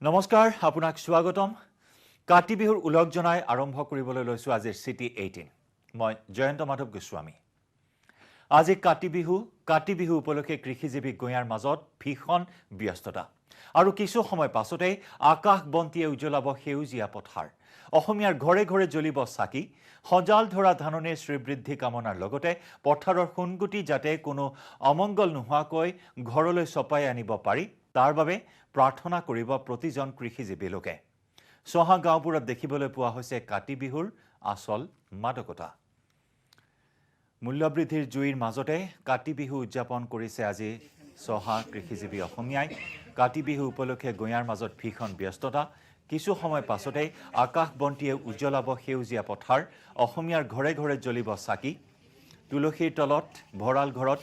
নমস্কাৰ আপোনাক স্বাগতম কাতি বিহুৰ উলগ জনাই আৰম্ভ কৰিবলৈ লৈছো আজিৰ সিটি 18 মই জয়ন্ত মাধৱ গোস্বামী আজি কাতি বিহু উপলক্ষে কৃষিজীৱী গঞাৰ মাজত ভীষণ ব্যস্ততা আৰু কিছু সময় পাছতে আকাশ বন্তিয়ে উজ্বলাব সেউজীয়া পথাৰ অসমীয়াৰ ঘৰে ঘৰে জ্বলিব চাকি সজাল ধৰা ধাননে শ্ৰীবৃদ্ধি কামনাৰ লগতে পথাৰৰ খুনগুটি যাতে কোনো অমংগল নোহোৱাকৈ ঘৰলৈ চপাই আনিব পাৰি তাৰ বাবে প্ৰাৰ্থনা কৰিব প্ৰতিজন কৃষিজীৱী লোকে সহা গাঁওবোৰত দেখিবলৈ পোৱা হৈছে কাতি বিহুৰ আসল মাদকতা মূল্যবৃদ্ধিৰ জুইৰ মাজতে কাতি বিহু উদযাপন কৰিছে আজি সহা কৃষিজীৱী অসমীয়াই কাতি বিহু উপলক্ষে গঞাৰ মাজত ভীষণ ব্যস্ততা কিছু সময় পাছতে আকাশ বন্তিয়ে উজ্বলাব সেউজীয়া পথাৰ অসমীয়াৰ ঘৰে ঘৰে জ্বলিব চাকি তুলসীৰ তলত ভৰাল ঘৰত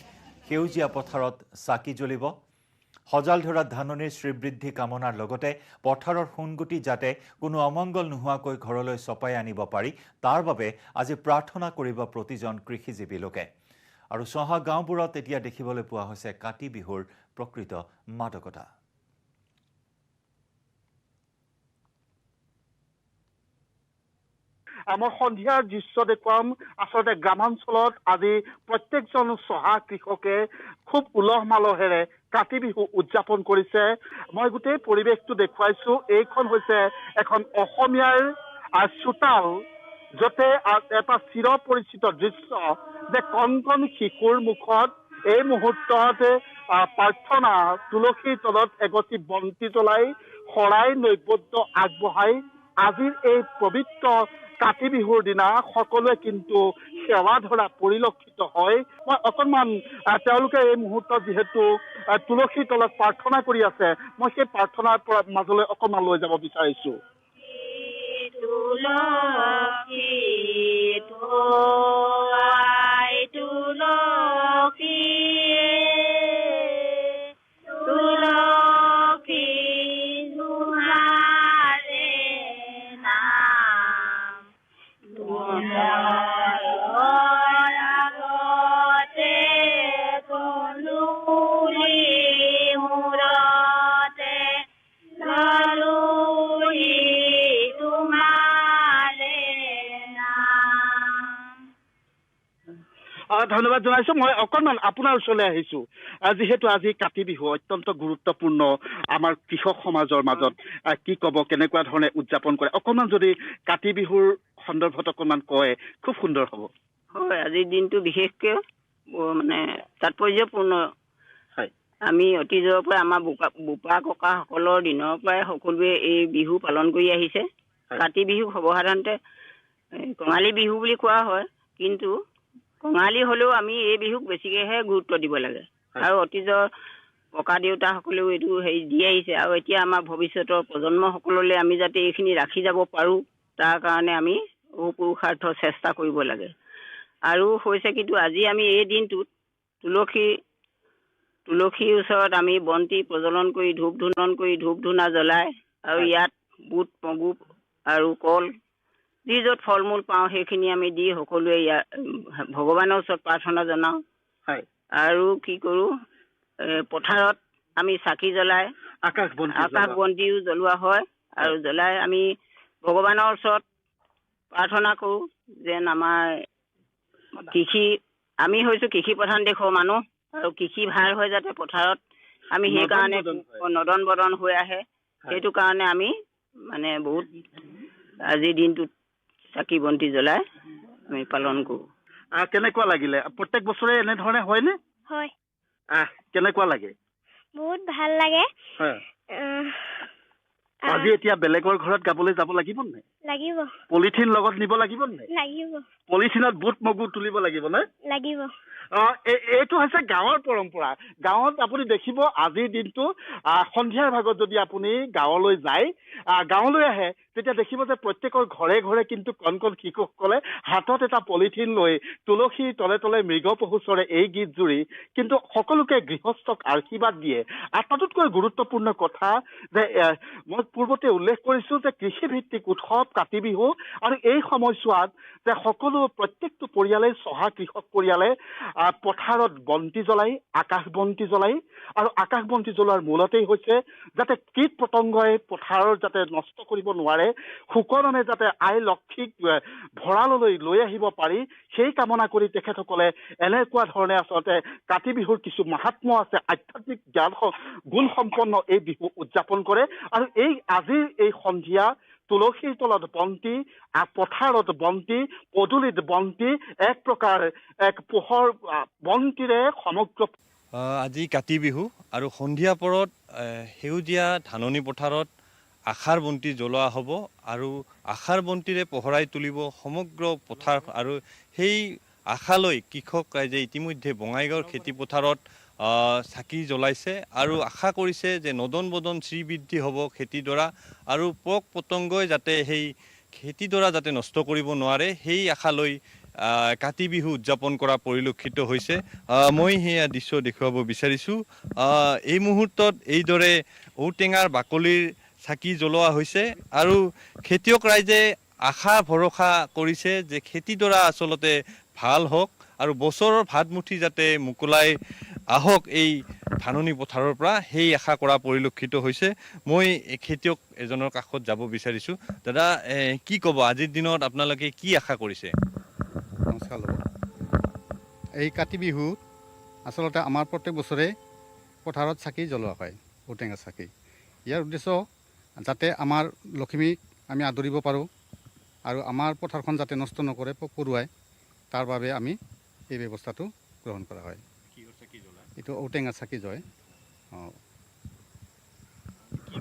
সেউজীয়া পথাৰত চাকি জ্বলিব সজাল ধৰা ধাননিৰ শ্ৰীবৃদ্ধি কামনাৰ লগতে পথাৰৰ খুনগুটি যাতে কোনো অমংগল নোহোৱাকৈ ঘৰলৈ চপাই আনিব পাৰি তাৰ বাবে আজি প্ৰাৰ্থনা কৰিব প্ৰতিজন কৃষিজীৱী লোকে আৰু সহা গাঁওবোৰত এতিয়া দেখিবলৈ পোৱা হৈছে কাতি বিহুৰ প্ৰকৃত মাদকতা আমাৰ সন্ধিয়াৰ দৃশ্য দেখুৱাম আচলতে গ্ৰামাঞ্চলত আজি প্ৰত্যেকজন সহা কৃষকে খুব উলহ মালহেৰে কাতি বিহু উদযাপন কৰিছে মই গোটেই পৰিৱেশটো দেখুৱাইছো এইখন হৈছে এখন অসমীয়াৰ চোতাল যতে এটা চিৰ পৰিচিত দৃশ্য যে কণ কণ শিশুৰ মুখত এই মুহূৰ্তত প্ৰাৰ্থনা তুলসীৰ তলত এগছি বন্তি জ্বলাই শৰাই নৈবেদ্য আগবঢ়াই আজিৰ এই পবিত্ৰ কাতি বিহুৰ দিনা সকলোৱে কিন্তু সেৱা ধৰা পৰিলক্ষিত হয় মই অকণমান তেওঁলোকে এই মুহূৰ্তত যিহেতু তুলসীৰ তলত প্ৰাৰ্থনা কৰি আছে মই সেই প্ৰাৰ্থনাৰ মাজলৈ অকণমান লৈ যাব বিচাৰিছো ধন্যবাদ জনাইছো মই অকণমান আপোনাৰ ওচৰলৈ আহিছো যিহেতু আজি কাতি বিহু অত্যন্ত গুৰুত্বপূৰ্ণ আমাৰ কৃষক সমাজৰ মাজত কি ক'ব কেনেকুৱা ধৰণে উদযাপন কৰে অকণমান যদি কাতি বিহুৰ সন্দৰ্ভত অকণমান কয় খুব সুন্দৰ হ'ব হয় আজিৰ দিনটো বিশেষকৈ মানে তাৎপৰ্যপূৰ্ণ হয় আমি অতীজৰ পৰা আমাৰ বোপা ককাসকলৰ দিনৰ পৰাই সকলোৱে এই বিহু পালন কৰি আহিছে কাতি বিহু সৰ্বসাধাৰণতে কঙালী বিহু বুলি কোৱা হয় কিন্তু কঙালী হ'লেও আমি এই বিহুক বেছিকৈহে গুৰুত্ব দিব লাগে আৰু অতীজৰ ককা দেউতাসকলেও এইটো হেৰি দি আহিছে আৰু এতিয়া আমাৰ ভৱিষ্যতৰ প্ৰজন্মসকললৈ আমি যাতে এইখিনি ৰাখি যাব পাৰোঁ তাৰ কাৰণে আমি পুৰুষাৰ্থ চেষ্টা কৰিব লাগে আৰু হৈছে কিন্তু আজি আমি এই দিনটোত তুলসীৰ ওচৰত আমি বন্তি প্ৰজ্বলন কৰি ধূপ ধূনা জ্বলাই আৰু ইয়াত বুট মগু আৰু কল যি য'ত ফল মূল পাওঁ সেইখিনি আমি দি সকলোৱে ভগৱানৰ ওচৰত প্ৰাৰ্থনা জনাওঁ হয় আৰু কি কৰোঁ পথাৰত আমি চাকি জ্বলাই আকাশ বন্তিও জ্বলোৱা হয় আৰু জ্বলাই আমি ভগৱানৰ ওচৰত প্ৰাৰ্থনা কৰোঁ যেন আমাৰ আমি হৈছোঁ কৃষি প্ৰধান দেশৰ মানুহ আৰু কৃষি ভাল হয় যাতে পথাৰত আমি সেইকাৰণে নদন বদন হৈ আহে সেইটো কাৰণে আমি মানে বহুত আজিৰ দিনটোত চাকি বন্তি জ্বলাই আমি পালন কৰোঁ কেনেকুৱা লাগিলে প্ৰত্যেক বছৰে এনেধৰণে হয়নে হয় কেনেকুৱা লাগে বহুত ভাল লাগে আজি এতিয়া বেলেগৰ ঘৰত গাবলৈ যাব লাগিব নাই লাগিব পলিথিন লগত নিব লাগিব নাই লাগিব পলিথিনত বুট মগু তুলিব লাগিব নে লাগিব এইটো হৈছে গাঁৱৰ পৰম্পৰা গাঁৱত আপুনি দেখিব আজিৰ দিনটো সন্ধিয়াৰ ভাগত যদি আপুনি গাঁৱলৈ যায় গাঁৱলৈ আহে তেতিয়া দেখিব যে প্ৰত্যেকৰ ঘৰে ঘৰে কিন্তু কণ কণ শিশুসকলে হাতত এটা পলিথিন লৈ তুলসীৰ তলে তলে মৃগ পহুচৰে এই গীত জুৰি কিন্তু সকলোকে গৃহস্থক আশীৰ্বাদ দিয়ে আৰু তাতোতকৈ গুৰুত্বপূৰ্ণ কথা যে মই পূৰ্বতে উল্লেখ কৰিছোঁ যে কৃষিভিত্তিক উৎসৱ কাতি বিহু আৰু এই সময়ছোৱাত যে প্ৰত্যেকটো পৰিয়ালে সহা কৃষক পৰিয়ালে পথাৰত বন্তি জ্বলাই আকাশ বন্তি জ্বলাই আৰু আকাশ বন্তি জ্বলোৱাৰ মূলতেই হৈছে যাতে কীট পতংগই পথাৰৰ যাতে নষ্ট কৰিব নোৱাৰে, সুকৰণে যাতে আই লক্ষীক ভঁৰাললৈ লৈ আহিব পাৰি, সেই কামনা কৰি তেখেতসকলে এনেকুৱা ধৰণে আচলতে কাতি বিহুৰ কিছু মাহাত্ম্য আছে, আধ্যাত্মিক জ্ঞান গুণ সম্পন্ন এই বিহু উদযাপন কৰে। আৰু আজিৰ এই সন্ধিয়া তুলসীৰ তলত বন্তি, পথাৰত বন্তি, পদূলিত বন্তি, এক প্ৰকাৰ এক পোহৰ বন্তিৰে সমগ্ৰ আজি কাতি বিহু আৰু সন্ধিয়া পৰত সেউজীয়া ধাননি পথাৰত আশাৰ বন্তি জ্বলোৱা হ'ব আৰু আশাৰ বন্তিৰে পোহৰাই তুলিব সমগ্ৰ পথাৰ। আৰু সেই আশালৈ কৃষক ৰাইজে ইতিমধ্যে বঙাইগাঁৱৰ খেতি পথাৰত চাকি জ্বলাইছে আৰু আশা কৰিছে যে নদন বদন শ্ৰীবৃদ্ধি হ'ব খেতিডৰা আৰু পোক পতংগই যাতে সেই খেতিডৰা যাতে নষ্ট কৰিব নোৱাৰে, সেই আশালৈ কাতি বিহু উদযাপন কৰা পৰিলক্ষিত হৈছে। মই সেয়া দৃশ্য দেখুৱাব বিচাৰিছোঁ। এই মুহূৰ্তত এইদৰে ঔটেঙাৰ বাকলিৰ চাকি জ্বলোৱা হৈছে আৰু খেতিয়ক ৰাইজে আশা ভৰসা কৰিছে যে খেতিডৰা আচলতে ভাল হওক আৰু বছৰৰ ভাতমুঠি যাতে মোকলাই আহক এই ধাননি পথাৰৰ পৰা, সেই আশা কৰা পৰিলক্ষিত হৈছে। মই খেতিয়ক এজনৰ কাষত যাব বিচাৰিছোঁ। দাদা, কি ক'ব, আজিৰ দিনত আপোনালোকে কি আশা কৰিছে? নমস্কাৰ। এই কাতি বিহু আচলতে আমাৰ প্ৰত্যেক বছৰে পথাৰত চাকি জ্বলোৱা হয়, ঔটেঙা চাকি। ইয়াৰ উদ্দেশ্য যাতে আমাৰ লখিমীক আমি আদৰিব পাৰোঁ আৰু আমাৰ পথাৰখন যাতে নষ্ট নকৰে পোক পৰুৱাই, তাৰ বাবে আমি এই ব্যৱস্থাটো গ্ৰহণ কৰা হয়। এইটো ঔটেঙা চাকি জ্বলে। কি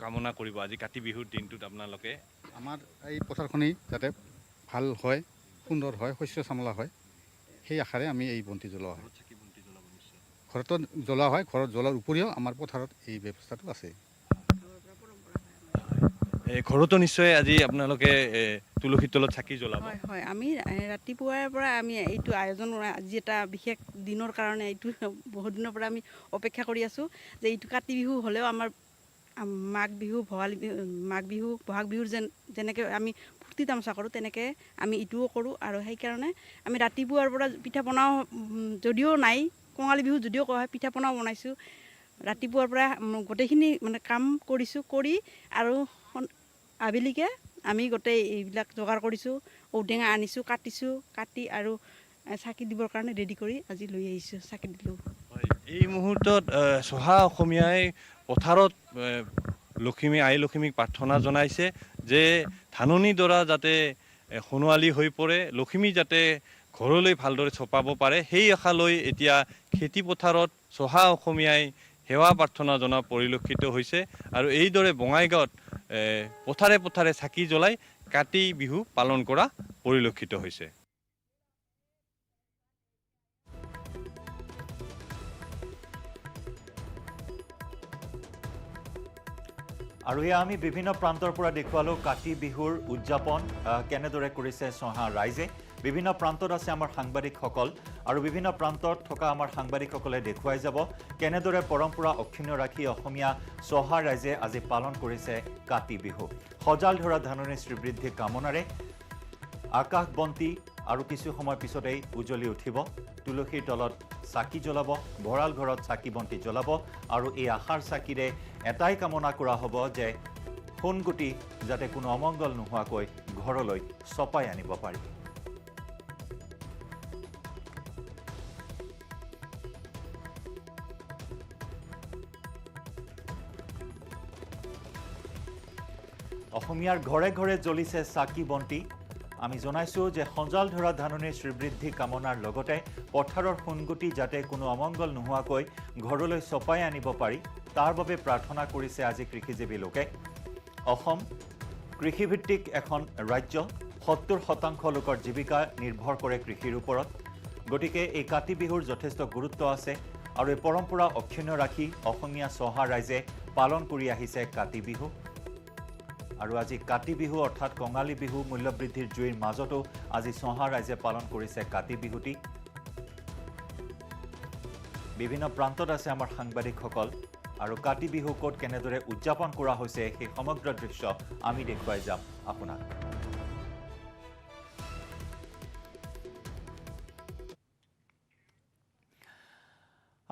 কামনা কৰিব আজি কাতি বিহুৰ দিনটোত আপোনালোকে? আমাৰ এই পথাৰখনি যাতে ভাল হয়, সুন্দৰ হয়, শস্য চামলা হয়, সেই আশাৰে আমি এই বন্তি জ্বলোৱা হয়। ঘৰতো জ্বলোৱা হয়, ঘৰত জ্বলোৱাৰ উপৰিও আমাৰ পথাৰত এই ব্যৱস্থাটো আছে। ঘৰতো নিশ্চয় আজি আপোনালোকে তুলসীৰ তলত চাকি জ্বলাব? হয় হয়, আমি ৰাতিপুৱাৰ পৰা আমি এইটো আয়োজন আজি এটা বিশেষ দিনৰ কাৰণে এইটো বহুত দিনৰ পৰা আমি অপেক্ষা কৰি আছোঁ যে এইটো কাতি বিহু হ'লেও আমাৰ মাঘ বিহু, বহাগ বিহুৰ যেনেকৈ আমি ফূৰ্তি তামচা কৰোঁ তেনেকৈ আমি ইটোও কৰোঁ। আৰু সেইকাৰণে আমি ৰাতিপুৱাৰ পৰা পিঠা পনাও যদিও নাই, কঙালী বিহু যদিও কোৱা হয়, পিঠা পনাও বনাইছোঁ। ৰাতিপুৱাৰ পৰা গোটেইখিনি মানে কাম কৰিছোঁ, কৰি আৰু আবেলিকে আমি গোটেই এইবিলাক যোগাৰ কৰিছোঁ, ঔটেঙা আনিছোঁ, কাটি আৰু চাকি দিবৰ কাৰণে ৰেডি কৰি আজি লৈ আহিছোঁ, চাকি দিলোঁ। এই মুহূৰ্তত চহা অসমীয়াই পথাৰত আই লখিমীক প্ৰাৰ্থনা জনাইছে যে ধাননিডৰা যাতে সোণোৱালী হৈ পৰে, লখিমী যাতে ঘৰলৈ ভালদৰে চপাব পাৰে, সেই আশালৈ এতিয়া খেতি পথাৰত চহা অসমীয়াই সেৱা প্ৰাৰ্থনা জনোৱা পৰিলক্ষিত হৈছে। আৰু এইদৰে বঙাইগাঁৱত পথাৰে পথাৰে চাকি জ্বলাই কাতি বিহু পালন কৰা পৰিলক্ষিত হৈছে। আৰু এয়া আমি বিভিন্ন প্ৰান্তৰ পৰা দেখুৱালোঁ কাতি বিহুৰ উদযাপন কেনেদৰে কৰিছে চহা ৰাইজে। বিভিন্ন প্ৰান্তত আছে আমাৰ সাংবাদিকসকল আৰু বিভিন্ন প্ৰান্তত থকা আমাৰ সাংবাদিকসকলে দেখুৱাই যাব কেনেদৰে পৰম্পৰা অক্ষুণ্ণ ৰাখি অসমীয়া চহা ৰাইজে আজি পালন কৰিছে কাতি বিহু। সজাল ধৰা ধাননি শ্ৰীবৃদ্ধি কামনাৰে আকাশ বন্তি আৰু কিছু সময় পিছতেই উজ্বলি উঠিব। তুলসীৰ তলত চাকি জ্বলাব, ভঁৰাল ঘৰত চাকি বন্তি জ্বলাব আৰু এই আশাৰ চাকিৰে এটাই কামনা কৰা হ'ব যে সোণগুটি যাতে কোনো অমংগল নোহোৱাকৈ ঘৰলৈ চপাই আনিব পাৰি। অসমীয়াৰ ঘৰে ঘৰে জ্বলিছে চাকি বন্তি। আমি জনাইছোঁ যে সজাল ধৰা ধাননিৰ শ্ৰীবৃদ্ধি কামনাৰ লগতে পথাৰৰ সোণগুটি যাতে কোনো অমংগল নোহোৱাকৈ ঘৰলৈ চপাই আনিব পাৰি, তাৰ বাবে প্ৰাৰ্থনা কৰিছে আজি কৃষিজীৱী লোকে। অসম কৃষিভিত্তিক এখন ৰাজ্য, ৭০% লোকৰ জীৱিকা নিৰ্ভৰ কৰে কৃষিৰ ওপৰত। গতিকে এই কাতি বিহুৰ যথেষ্ট গুৰুত্ব আছে আৰু এই পৰম্পৰা অক্ষুণ্ণ ৰাখি অসমীয়া চহা ৰাইজে পালন কৰি আহিছে কাতি বিহু। আৰু আজি কাতি বিহু অৰ্থাৎ কঙালী বিহু মূল্যবৃদ্ধিৰ জুইৰ মাজতো আজি চহা ৰাইজে পালন কৰিছে কাতি বিহুটি। বিভিন্ন প্ৰান্তত আছে আমাৰ সাংবাদিকসকল আৰু কাতি বিহু ক'ত কেনেদৰে উদযাপন কৰা হৈছে সেই সমগ্ৰ দৃশ্য আমি দেখুৱাই যাম আপোনাক।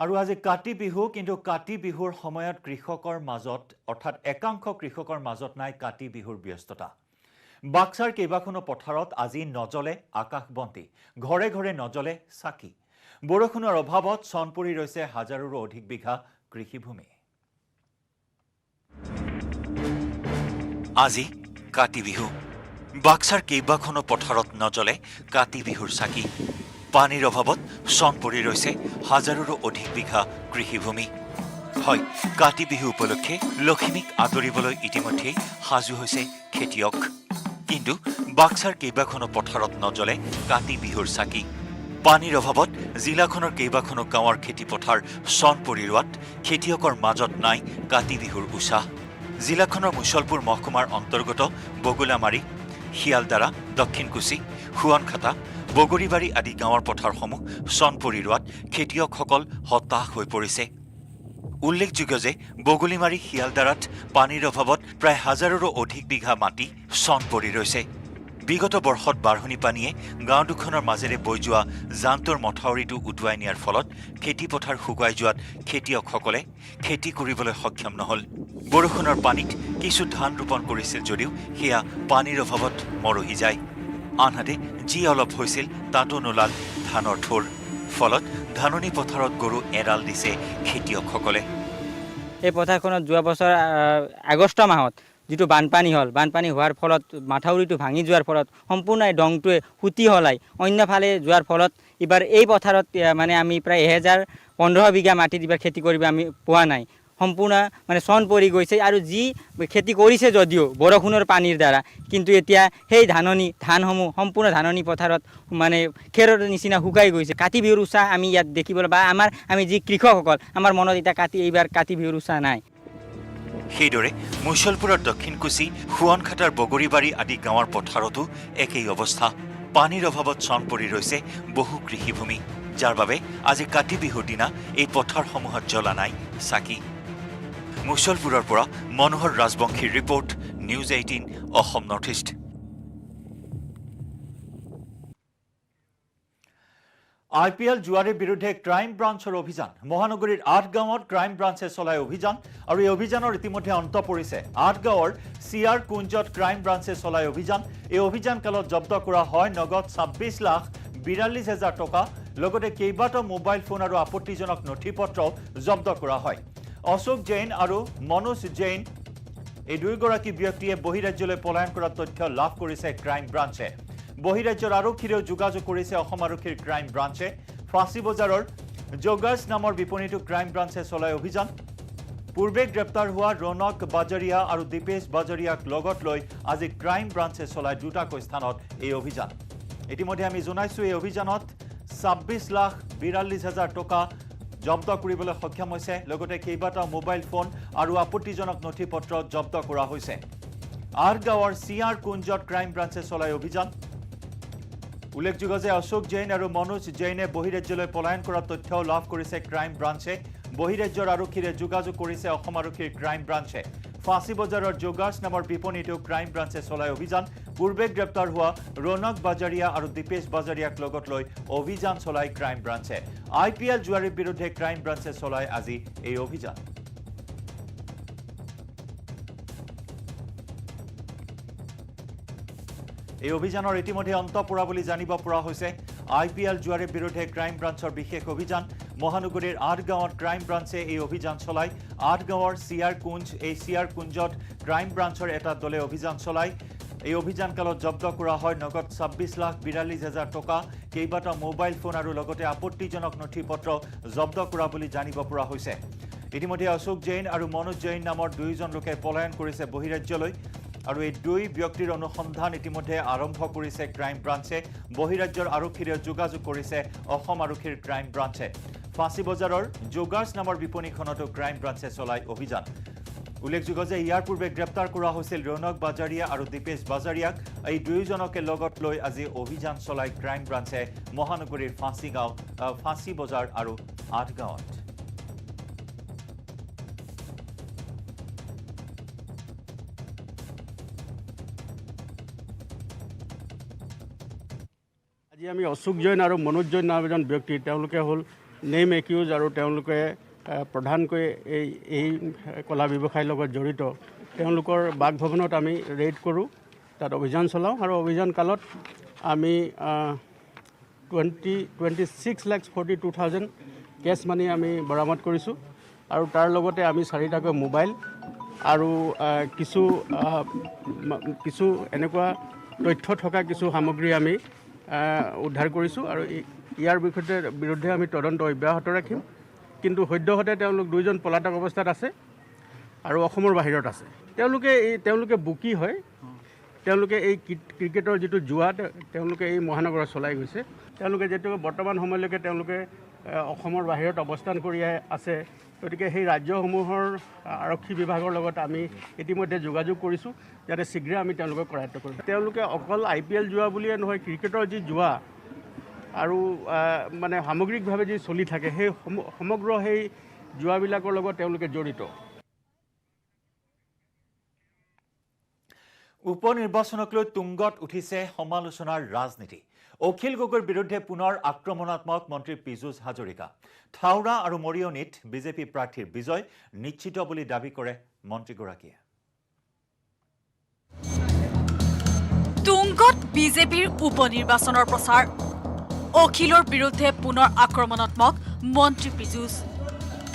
আৰু আজি কাতি বিহু কিন্তু কাতি বিহুৰ সময়ত কৃষকৰ মাজত অৰ্থাৎ একাংশ কৃষকৰ মাজত নাই কাতি বিহুৰ ব্যস্ততা বাক্সাৰ কেইবাখনো পথাৰত আজি নজলে আকাশবন্তি ঘৰে ঘৰে নজলে চাকি বৰষুণৰ অভাৱত চন পৰি ৰৈছে হাজাৰৰো অধিক বিঘা কৃষিভূমি আজি কাতি বিহু বাক্সাৰ কেইবাখনো পথাৰত নজলে কাতি বিহুৰ চাকি পানীৰ অভাৱত চন পৰি ৰৈছে হাজাৰৰো অধিক বিঘা কৃষিভূমি হয় কাতি বিহু উপলক্ষে লখিমীক আদৰিবলৈ ইতিমধ্যেই সাজু হৈছে খেতিয়ক কিন্তু বাক্সাৰ কেইবাখনো পথাৰত নজলে কাতি বিহুৰ চাকি পানীৰ অভাৱত জিলাখনৰ কেইবাখনো গাঁৱৰ খেতিপথাৰ চন পৰি ৰোৱাত খেতিয়কৰ মাজত নাই কাতি বিহুৰ উৎসাহ জিলাখনৰ মুছলপুৰ মহকুমাৰ অন্তৰ্গত বগুলামাৰী শিয়ালদাৰা দক্ষিণকুছি হুৱনখাটা বগৰীবাৰী আদি গাঁৱৰ পথাৰসমূহ চন পৰি ৰোৱাত খেতিয়কসকল হতাশ হৈ পৰিছে উল্লেখযোগ্য যে বগলীমাৰী শিয়ালদাৰাত পানীৰ অভাৱত প্ৰায় হাজাৰৰো অধিক বিঘা মাটি চন পৰি ৰৈছে বিগত বৰ্ষত বাঢ়নি পানীয়ে গাঁও দুখনৰ মাজেৰে বৈ যোৱা জান্তৰ মথাউৰিটো উটুৱাই নিয়াৰ ফলত খেতিপথাৰ শুকাই যোৱাত খেতিয়কসকলে খেতি কৰিবলৈ সক্ষম নহল বৰষুণৰ পানীত কিছু ধান ৰোপণ কৰিছিল যদিও সেয়া পানীৰ অভাৱত মৰহি যায় আনহাতে যি অলপ হৈছিল তাতো নোলাল ধানৰ ঠোৰ ফলত ধাননি পথাৰত গৰু এৰাল দিছে খেতিয়কসকলে এই পথাৰখনত যোৱা বছৰ আগষ্ট মাহত যিটো বানপানী হ'ল বানপানী হোৱাৰ ফলত মাথাউৰিটো ভাঙি যোৱাৰ ফলত সম্পূৰ্ণ ডংটোৱে সুতি হলাই অন্যফালে যোৱাৰ ফলত এইবাৰ এই পথাৰত মানে আমি প্ৰায় 1015 বিঘা মাটিত এইবাৰ খেতি কৰিব আমি পোৱা নাই সম্পূৰ্ণ মানে চন পৰি গৈছে আৰু যি খেতি কৰিছে যদিও বৰষুণৰ পানীৰ দ্বাৰা কিন্তু এতিয়া সেই ধানসমূহ সম্পূৰ্ণ ধাননি পথাৰত মানে খেৰৰ নিচিনা শুকাই গৈছে কাতি বিহুৰ উৎসাহ আমি ইয়াত দেখিবলৈ বা আমি যি কৃষকসকল আমাৰ মনত এতিয়া এইবাৰ কাতি বিহুৰ উৎসাহ নাই সেইদৰে মুছলপুৰৰ দক্ষিণকুছি হুৱনখাটাৰ বগৰীবাৰী আদি গাঁৱৰ পথাৰতো একেই অৱস্থা পানীৰ অভাৱত চন পৰি ৰৈছে বহু কৃষিভূমি যাৰ বাবে আজি কাতি বিহুৰ দিনা এই পথাৰসমূহত জ্বলা নাই চাকি মুছলপুৰৰ পৰা মনোহৰ ৰাজবংশীৰ report news 18 Assam north east IPL জুৱাৰীৰ বিৰুদ্ধে ক্ৰাইম ব্ৰাঞ্চৰ অভিযান মহানগৰীৰ 8 গাঁৱত ক্ৰাইম ব্ৰাঞ্চে চলাই অভিযান আৰু এই অভিযানৰ ইতিমধ্যে অন্ত পৰিছে 8 গাঁৱৰ সিআৰ কুঞ্জত ক্ৰাইম ব্ৰাঞ্চে চলাই অভিযান এই অভিযান কালত জব্দ কৰা হয় নগদ 26,42,000 টকা লগতে কেইবাটাও মোবাইল ফোন আৰু আপত্তিজনক নথিপত্ৰ জব্দ কৰা হয় অশোক জৈন আৰু মনোজ জৈন এই দুয়োগৰাকী ব্যক্তিয়ে বহিৰাজ্যলৈ পলায়ন কৰাৰ তথ্য লাভ কৰিছে ক্ৰাইম ব্ৰাঞ্চে বহিৰাজ্যৰ আৰক্ষীৰেও যোগাযোগ কৰিছে অসম আৰক্ষীৰ ক্ৰাইম ব্ৰাঞ্চে ফাঁচী বজাৰৰ জগাৰ্ছ নামৰ বিপণীটো ক্ৰাইম ব্ৰাঞ্চে চলাই অভিযান পূৰ্বে গ্ৰেপ্তাৰ হোৱা ৰৌনক বাজৰিয়া আৰু দীপেশ বাজৰিয়াক লগত লৈ আজি ক্ৰাইম ব্ৰাঞ্চে চলাই দুটাকৈ স্থানত এই অভিযান ইতিমধ্যে আমি জনাইছো এই অভিযানত 26,42,000 টকা জব্দ কৰিবলৈ সক্ষম হৈছে লগতে কেইবাটাও মোবাইল ফোন আৰু আপত্তিজনক নথিপত্ৰ জব্দ কৰা হৈছে 8 গাঁৱৰ সিআৰ কুঞ্জত ক্ৰাইম ব্ৰাঞ্চে চলাই অভিযান উল্লেখযোগ্য যে অশোক জৈন আৰু মনোজ জৈনে বহিৰাজ্যলৈ পলায়ন কৰাৰ তথ্য লাভ কৰিছে ক্ৰাইম ব্ৰাঞ্চে বহিৰাজ্যৰ আৰক্ষীৰে যোগাযোগ কৰিছে অসম আৰক্ষীৰ ক্ৰাইম ব্ৰাঞ্চে ফাঁচী বজাৰৰ জগাৰ্ছ নামৰ বিপণীটো ক্ৰাইম ব্ৰাঞ্চে চলাই অভিযান পূৰ্বে গ্ৰেপ্তাৰ হোৱা ৰৌনক বাজৰিয়া আৰু দীপেশ বাজৰিয়াক লগত লৈ অভিযান চলাই ক্ৰাইম ব্ৰাঞ্চে IPL জুৱাৰীৰ বিৰুদ্ধে ক্ৰাইম ব্ৰাঞ্চে চলাই আজি এই অভিযান এই অভিযানৰ ইতিমধ্যে অন্ত পৰা বুলি জানিব পৰা হৈছে IPL জুৱাৰীৰ বিৰুদ্ধে ক্ৰাইম ব্ৰাঞ্চৰ বিশেষ অভিযান মহানগৰীৰ 8 গাঁৱত ক্ৰাইম ব্ৰাঞ্চে এই অভিযান চলাই 8 গাঁৱৰ সিআৰ কুঞ্জ এই সিআৰ কুঞ্জত ক্ৰাইম ব্ৰাঞ্চৰ এটা দলে অভিযান চলাই এই অভিযান কালত জব্দ কৰা হয় নগদ 26,42,000 টকা কেইবাটাও মোবাইল ফোন আৰু লগতে আপত্তিজনক নথিপত্ৰ জব্দ কৰা বুলি জানিব পৰা হৈছে ইতিমধ্যে অশোক জৈন আৰু মনোজ জৈন নামৰ দুইজন লোকে পলায়ন কৰিছে বহিৰাজ্যলৈ আৰু এই দুই ব্যক্তিৰ অনুসন্ধান ইতিমধ্যে আৰম্ভ কৰিছে ক্ৰাইম ব্ৰাঞ্চে বহিৰাজ্যৰ আৰক্ষীৰে যোগাযোগ কৰিছে অসম আৰক্ষীৰ ক্ৰাইম ব্ৰাঞ্চে ফাঁচী বজাৰৰ জগাৰ্ছ নামৰ বিপণীখনতো ক্ৰাইম ব্ৰাঞ্চে চলাই অভিযান উল্লেখযোগ্য যে ইয়াৰ পূৰ্বে গ্ৰেপ্তাৰ কৰা হৈছিল ৰৌনক বাজাৰিয়া আৰু দীপেশ বাজাৰিয়াক এই দুয়োজনকে লগত লৈ আজি অভিযান চলাই ক্ৰাইম ব্ৰাঞ্চে মহানগৰীৰ ফাঁচী বজাৰ আৰু 8 গাঁৱত আজি আমি অশোক জৈন আৰু মনোজ জৈন নামৰ এজন ব্যক্তি তেওঁলোকে হ'ল নেম একিউজ আৰু তেওঁলোকে প্ৰধানকৈ এই কলা ব্যৱসায়ৰ লগত জড়িত তেওঁলোকৰ বাসভৱনত আমি ৰেড কৰোঁ, তাত অভিযান চলাওঁ আৰু অভিযান কালত আমি 26,42,000 কেছ মানি আমি বৰামদ কৰিছোঁ আৰু তাৰ লগতে আমি 4টাকৈ মোবাইল আৰু কিছু এনেকুৱা তথ্য থকা কিছু সামগ্ৰী আমি উদ্ধাৰ কৰিছোঁ আৰু ইয়াৰ বিৰুদ্ধে আমি তদন্ত অব্যাহত ৰাখিম। কিন্তু সদ্যহতে তেওঁলোক 2জন পলাতক অৱস্থাত আছে আৰু অসমৰ বাহিৰত আছে। তেওঁলোকে বুকি হয়, তেওঁলোকে এই ক্ৰিকেটৰ যিটো জুৱা তেওঁলোকে এই মহানগৰত চলাই গৈছে। তেওঁলোকে যিহেতু বৰ্তমান সময়লৈকে তেওঁলোকে অসমৰ বাহিৰত অৱস্থান কৰি আছে, গতিকে সেই ৰাজ্যসমূহৰ আৰক্ষী বিভাগৰ লগত আমি ইতিমধ্যে যোগাযোগ কৰিছোঁ যাতে শীঘ্ৰে আমি তেওঁলোকক কৰায়ত্ব কৰোঁ। তেওঁলোকে অকল IPL জুৱা বুলিয়ে নহয়, ক্ৰিকেটৰ যি জুৱা আৰু মানে সামগ্ৰিকভাৱে যি চলি থাকে সেই সমগ্ৰ সেই জুৱাবিলাকৰ লগত তেওঁলোকে জড়িত। উপ নিৰ্বাচনক লৈ তুংগত উঠিছে সমালোচনাৰ ৰাজনীতি। অখিল গগৈৰ বিৰুদ্ধে পুনৰ আক্ৰমণাত্মক মন্ত্ৰী পীযুষ হাজৰিকা। থাওৰা আৰু মৰিয়নীত বিজেপি প্ৰাৰ্থীৰ বিজয় নিশ্চিত বুলি দাবী কৰে মন্ত্ৰীগৰাকীয়ে। তুংগত বিজেপিৰ উপ নিৰ্বাচনৰ প্ৰচাৰ। অখিলৰ বিৰুদ্ধে পুনৰ আক্ৰমণাত্মক মন্ত্ৰী পীযুষ।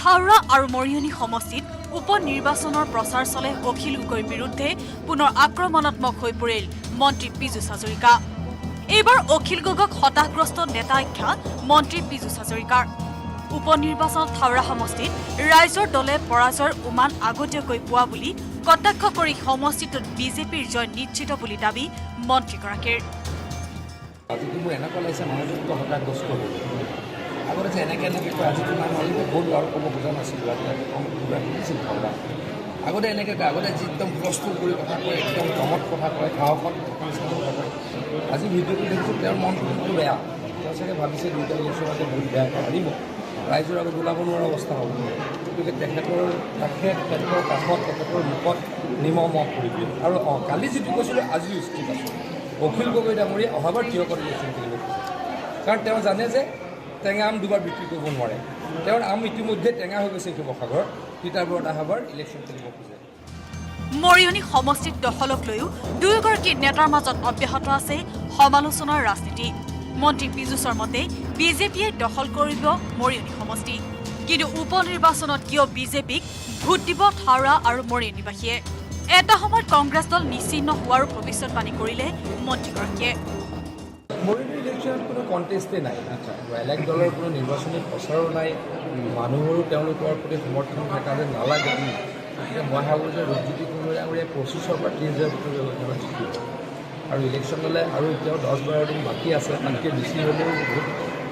থাওৰা আৰু মৰিয়নী সমষ্টিত উপ নিৰ্বাচনৰ প্ৰচাৰ চলে অখিল গগৈৰ বিৰুদ্ধে পুনৰ আক্ৰমণাত্মক হৈ পৰিল মন্ত্ৰী পীযুষ হাজৰিকা। এইবাৰ অখিল গগৈক হতাশগ্ৰস্ত নেতা আখ্যা মন্ত্ৰী পীযুষ হাজৰিকাৰ। উপ নিৰ্বাচনত থাওৰা সমষ্টিত ৰাইজৰ দলে পৰাজয়ৰ উমান আগতীয়াকৈ পোৱা বুলি কটাক্ষ কৰি সমষ্টিটোত বিজেপিৰ জয় নিশ্চিত বুলি দাবী মন্ত্ৰীগৰাকীৰ। আজিতো মোৰ এনেকুৱা লাগিছে মানুহটো হতাশগ্ৰস্ত হ'ল। আগতে যে এনেকৈ কয় আজিতো নাম হ'লে বহুত আৰু ক'ব খোজা নাছিলোঁ, শুনিছিল থাওৰা। আগতে এনেকৈ কয়, আগতে যি একদম হুলস্থুল কৰি কথা কয়, একদম দমত কথা কয়, সাহসত কথা কয়। আজি ভিডিঅ'টো দেখিছোঁ তেওঁৰ মনটো কিন্তু বেয়া। তেওঁ চাগে ভাবিছে 2টা বছৰতে বহুত বেয়া পাৰিব, ৰাইজৰ আগত ওলাব নোৱাৰা অৱস্থা হ'ব। গতিকে তেখেতৰ কাষত তেখেতৰ মুখত নিমখ কৰি দিয়ে। আৰু কালি যিটো কৈছিলোঁ আজিও স্থিত আছোঁ, অখিল গগৈ ডাঙৰীয়া অহাবাৰ থিয় কৰি ইলেকশ্যন খেলিব খোজে। কাৰণ তেওঁ জানে যে টেঙা আম 2বাৰ বিক্ৰী কৰিব নোৱাৰে। তেওঁৰ আম ইতিমধ্যে টেঙা হৈ গৈছে শিৱসাগৰত, তিতাবৰত অহাবাৰ ইলেকশ্যন খেলিব খোজে। মৰিয়নী সমষ্টিত দখলক লৈও দুয়োগৰাকী নেতাৰ মাজত অব্যাহত আছে সমালোচনাৰ ৰাজনীতি। মন্ত্ৰী পীযুষৰ মতে বিজেপিয়ে দখল কৰিব মৰিয়নী সমষ্টি, কিন্তু উপ নিৰ্বাচনত কিয় বিজেপিক ভোট দিব থাওৰা আৰু মৰিয়নীবাসীয়ে? এটা সময়ত কংগ্ৰেছ দল নিশ্চিহ্ন হোৱাৰো ভৱিষ্যৎবাণী কৰিলে মন্ত্ৰীগৰাকীয়ে। মৰিয়নী ইলেকশ্যনত কোনো কণ্টেষ্টেই নাই, বেলেগ দলৰ কোনো নিৰ্বাচনী প্ৰচাৰো নাই, মানুহৰো তেওঁলোকৰ প্ৰতি সমৰ্থন থকা যেন নালাগে। গতিকে মই ভাবোঁ যে ৰূপজ্যোতি ডাঙৰীয়া 25,000 পৰা 30,000 ভিতৰত জিকিব। আৰু ইলেকশ্যন হ'লে আৰু এতিয়াও 10-12 দিন বাকী আছে, তাতকৈ বেছি হ'লেও বহুত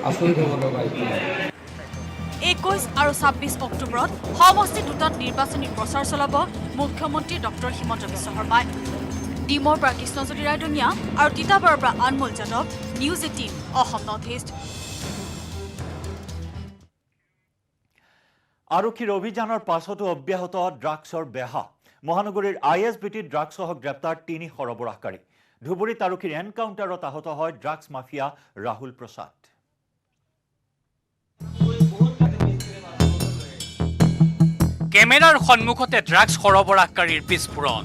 আচৰিত হ'ব লগা একো নাই। 21 আৰু 26 অক্টোবৰত সমষ্টি দুটাত নিৰ্বাচনী প্ৰচাৰ চলাব মুখ্যমন্ত্ৰী ডক্টৰ হিমন্ত বিশ্ব শৰ্মাই। ডিমৰ পৰা কৃষ্ণজ্যোতি ৰায়দঙীয়া আৰু তিতাবৰৰ পৰা Anmol Yadav, news 18 Assam north east. আৰক্ষীৰ অভিযানৰ পাছতো অব্যাহত ড্ৰাগছৰ বেহা। মহানগৰীৰ ISBTত ড্ৰাগছসহ গ্ৰেপ্তাৰ 3 সৰবৰাহকাৰী। ধুবুৰীত আৰক্ষীৰ এনকাউণ্টাৰত আহত হয় ড্ৰাগছ মাফিয়া ৰাহুল প্ৰসাদ। কেমেৰাৰ সন্মুখতে ড্ৰাগছ সৰবৰাহকাৰীৰ বিস্ফোৰণ।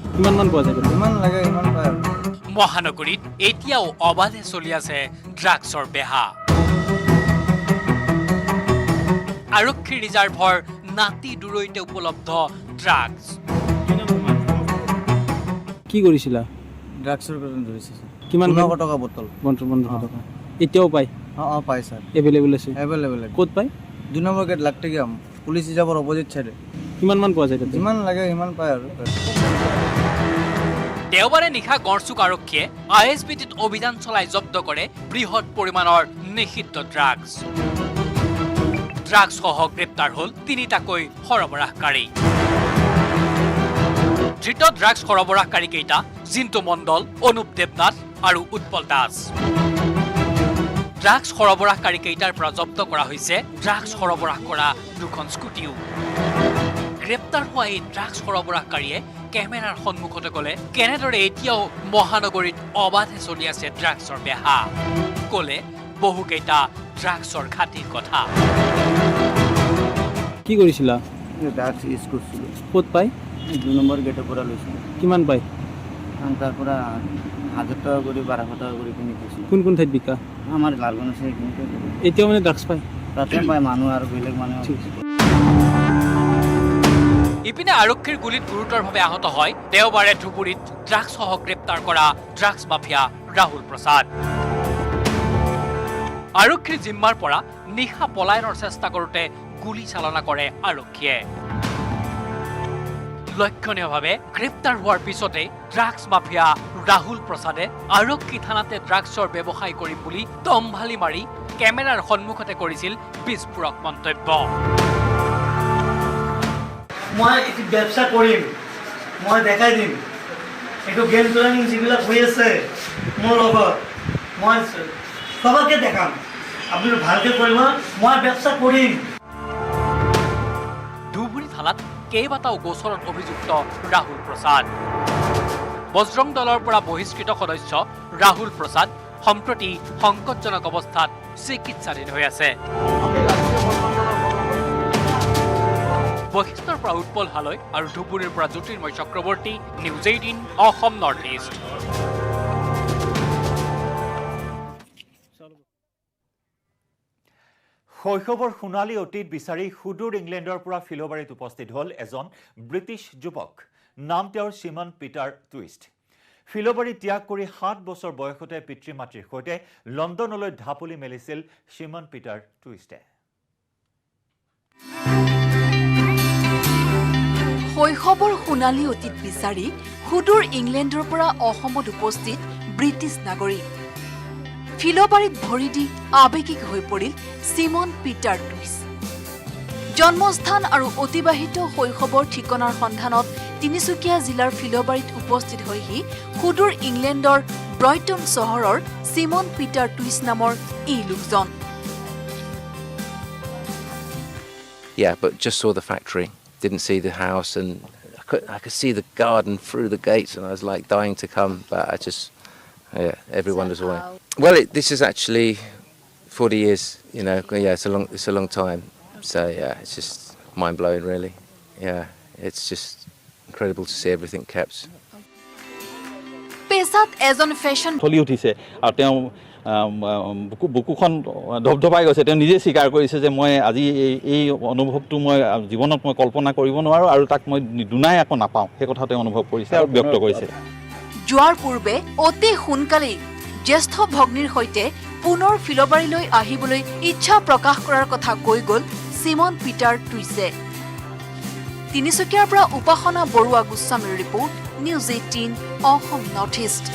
মহানগৰীত এতিয়াও অবাধে চলি আছে ড্ৰাগছৰ বেহা। আৰক্ষী ৰিজাৰ্ভৰ নাতি দূৰৈতে উপলব্ধ ড্ৰাগছ। কি কৰিছিলা? ড্ৰাগছৰ কাৰণে ধৰিছে। কিমান টকা বটল? 15 টকা। এতিয়াও পায়? পায় ছাৰ। এভেইলেবল আছে? এভেইলেবল। ক'ত পায়? 2 নম্বৰ গেট লাগটেগিয়াম পুলিচ ৰিজাৰ্ভৰ অপজিট চাইডে। কিমান মান পোৱা যায় তাতে? যিমান লাগে সিমান পায় আৰু। দেওবাৰে নিশা গড়চুক আৰক্ষীয়ে ISBTত অভিযান চলাই জব্দ কৰে বৃহৎ পৰিমাণৰ নিষিদ্ধ ড্ৰাগছ। ড্ৰাগছসহ গ্ৰেপ্তাৰ হ'ল 3টাকৈ সৰবৰাহকাৰী। ধৃত ড্ৰাগছ সৰবৰাহকাৰীকেইটা জিন্তু মণ্ডল, অনুপ দেৱনাথ আৰু উৎপল দাস। ড্ৰাগছ সৰবৰাহকাৰীকেইটাৰ পৰা জব্দ কৰা হৈছে ড্ৰাগছ সৰবৰাহ কৰা 2খন স্কুটিও। গ্ৰেপ্তাৰ হোৱা এই ড্ৰাগছ সৰবৰাহকাৰীয়ে কেমেৰাৰ সন্মুখতে ক'লে কেনেদৰে এতিয়াও মহানগৰীত অবাধে চলি আছে ড্ৰাগছৰ বেহা। ক'লে বহুকেইটা ড্ৰাগছৰ ঘাটিৰ কথা। কি কৰিছিলা? ড্ৰাগছ ইউজ কৰিছিলোঁ। ক'ত পাই? 2 নম্বৰ গেটৰ পৰা লৈছিলোঁ। কিমান পাই? তাৰ পৰা 1000 টকা কৰি 1200 টকা কৰি কিনি দিছিলোঁ। কোন কোন ঠাইত বিকা? আমাৰ লালগঞ্জ আছে সেইখিনিতে। এতিয়াও মানে ড্ৰাগছ পায়? তাতে পায় মানুহ আৰু বেলেগ মানুহ। ইপিনে আৰক্ষীৰ গুলীত গুৰুতৰভাৱে আহত হয় দেওবাৰে ধুবুৰীত ড্ৰাগছসহ গ্ৰেপ্তাৰ কৰা ড্ৰাগছ মাফিয়া ৰাহুল প্ৰসাদ। আৰক্ষীৰ জিম্মাৰ পৰা নিশা পলায়নৰ চেষ্টা কৰোঁতে গুলী চালনা কৰে আৰক্ষীয়ে। লক্ষণীয়ভাৱে গ্ৰেপ্তাৰ হোৱাৰ পিছতে ড্ৰাগছ মাফিয়া ৰাহুল প্ৰসাদে আৰক্ষী থানাতে ড্ৰাগছৰ ব্যৱসায় কৰিম বুলি তম্ভালি মাৰি কেমেৰাৰ সন্মুখতে কৰিছিল বিস্ফোৰক মন্তব্য। মই এটি ব্যবসা কৰিম, মই দেখাই দিম এইটো গেম প্লেনিং যিবিলাক হৈ আছে মোৰ লগত, মই সবাকে দেখাম, আপুনি ভালকে কৰিব, মই ব্যবসা কৰিম। ধুবুৰী থানাত কেইবাটাও গোচৰত অভিযুক্ত ৰাহুল প্ৰসাদ। বজৰং দলৰ পৰা বহিষ্কৃত সদস্য ৰাহুল প্ৰসাদ সম্প্ৰতি সংকটজনক অৱস্থাত চিকিৎসাধীন হৈ আছে। বশিষ্ঠৰ পৰা উৎপল হালৈ আৰু ধুবুৰীৰ পৰা Jyotirmoy Chakraborty, news 18 Assam north east. শৈশৱৰ সোণালী অতীত বিচাৰি সুদূৰ ইংলেণ্ডৰ পৰা ফিলবাৰীত উপস্থিত হ'ল এজন ব্ৰিটিছ যুৱক। নাম তেওঁৰ চিমন পিটাৰ টুইষ্ট। ফিলবাৰী ত্যাগ কৰি 7 বছৰ বয়সতে পিতৃ মাতৃৰ সৈতে লণ্ডনলৈ ঢাপলি মেলিছিল চিমন পিটাৰ টুইষ্টে। শৈশৱৰ সোণালী অতীত বিচাৰি সুদূৰ ইংলেণ্ডৰ পৰা অসমত উপস্থিত ব্ৰিটিছ নাগৰিক। ফিলবাৰীত ভৰি দি আৱেগিক হৈ পৰিল চিমন পিটাৰ টুইষ্ট। জন্মস্থান আৰু অতিবাহিত শৈশৱৰ ঠিকনাৰ সন্ধানত তিনিচুকীয়া জিলাৰ ফিলবাৰীত উপস্থিত হৈহি সুদূৰ ইংলেণ্ডৰ ব্ৰাইটন চহৰৰ চিমন পিটাৰ টুইষ্ট নামৰ এই লোকজন। Yeah, but just saw the factory, didn't see the house, and I could see the garden through the gates, and I was like dying to come, but I just, everyone was away. Well, this is actually 40 years, you know, it's a long time, so yeah, it's just mind blowing, really. Yeah, it's just incredible to see everything kept. পেছাত এজন fashion চলি উঠিছে আৰু তেওঁ বুকুখন ধপধপাই গৈছে। তেওঁ নিজে স্বীকাৰ কৰিছে যে মই আজি এই অনুভৱটো মই জীৱনত মই কল্পনা কৰিব নোৱাৰোঁ আৰু তাক মই দুনাই আকৌ নাপাওঁ, সেই কথা তেওঁ অনুভৱ কৰিছে আৰু ব্যক্ত কৰিছে। যোৱাৰ পূৰ্বে অতি সোনকালেই জ্যেষ্ঠ ভগ্নীৰ সৈতে পুনৰ ফিলবাৰীলৈ আহিবলৈ ইচ্ছা প্ৰকাশ কৰাৰ কথা কৈ গ'ল চিমন পিটাৰ টুইষ্টে। তিনিচুকীয়াৰ পৰা উপাসনা বৰুৱা গোস্বামীৰ report, news 18 Assam north east.